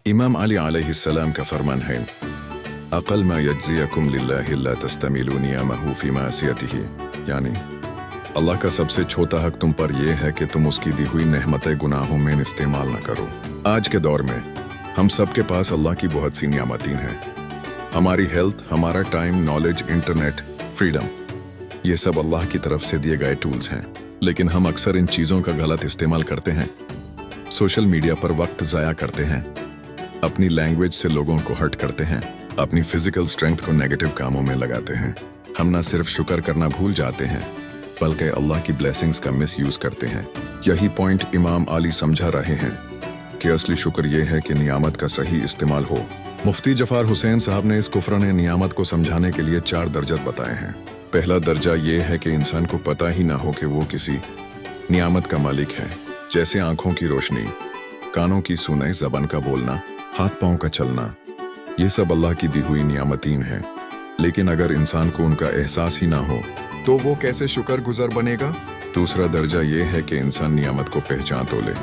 इमाम अली अलैहिस्सलाम का फरमान है, अक़ल मा यज्ज़ियकुम लिल्लाहि ला तस्तमिलू नियमहु फी मासियतिही, यानी अल्लाह का सबसे छोटा हक तुम पर यह है कि तुम उसकी दी हुई नेमतें गुनाहों में इस्तेमाल न करो। आज के दौर में हम सबके पास अल्लाह की बहुत सी नियामतें हैं। हमारी हेल्थ, हमारा टाइम, नॉलेज, इंटरनेट, फ्रीडम, ये सब अल्लाह की तरफ से दिए गए टूल्स हैं। लेकिन हम अक्सर इन चीज़ों का गलत इस्तेमाल करते हैं। सोशल मीडिया पर वक्त ज़ाया करते हैं, अपनी लैंग्वेज से लोगों को हर्ट करते हैं, अपनी फिजिकल स्ट्रेंथ को नेगेटिव कामों में लगाते हैं। हम न सिर्फ शुक्र करना भूल जाते हैं बल्कि अल्लाह की ब्लेसिंग्स का मिस यूज करते हैं। यही पॉइंट इमाम अली समझा रहे हैं कि असली शुक्र यह है कि नियामत का सही इस्तेमाल हो। मुफ्ती जफार हुसैन साहब ने इस कुफरान नियामत को समझाने के लिए 4 दर्जत बताए हैं। पहला दर्जा यह है कि इंसान को पता ही ना हो कि वो किसी नियामत का मालिक है, जैसे आंखों की रोशनी, कानों की सुनाई, जबान का बोलना, हाथ पांव का चलना, ये सब अल्लाह की दी हुई नियामतीन है। लेकिन अगर इंसान को उनका एहसास ही ना हो तो वो कैसे शुक्रगुजार बनेगा। दूसरा दर्जा ये है कि इंसान नियामत को पहचान तो ले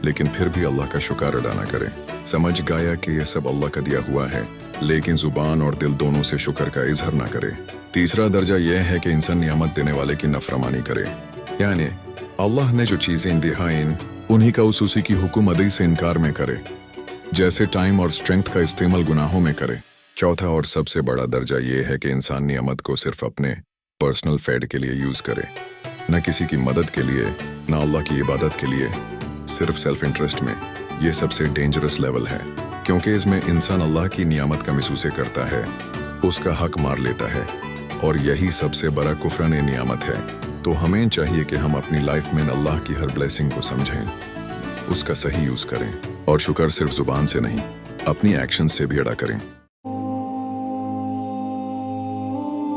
लेकिन फिर भी अल्लाह का शुक्र अदा ना करे। समझ गया कि यह सब अल्लाह का दिया हुआ है, लेकिन जुबान और दिल दोनों से शुक्र का इजहार ना करे। तीसरा दर्जा यह है कि इंसान नियामत देने वाले की नफरमानी करे, यानी अल्लाह ने जो चीजें दी हैं उन्हीं का उसी की हुक्म अदी से इनकार में करे, जैसे टाइम और स्ट्रेंथ का इस्तेमाल गुनाहों में करे। चौथा और सबसे बड़ा दर्जा ये है कि इंसान नियामत को सिर्फ अपने पर्सनल फेड के लिए यूज करे, न किसी की मदद के लिए, न अल्लाह की इबादत के लिए, सिर्फ सेल्फ इंटरेस्ट में। ये सबसे डेंजरस लेवल है, क्योंकि इसमें इंसान अल्लाह की नियामत का मिसूसे करता है, उसका हक मार लेता है, और यही सबसे बड़ा कुफरान नियामत है। तो हमें चाहिए कि हम अपनी लाइफ में अल्लाह की हर ब्लेसिंग को समझें, उसका सही यूज करें, और शुक्र सिर्फ जुबान से नहीं, अपनी एक्शन से भी अदा करें।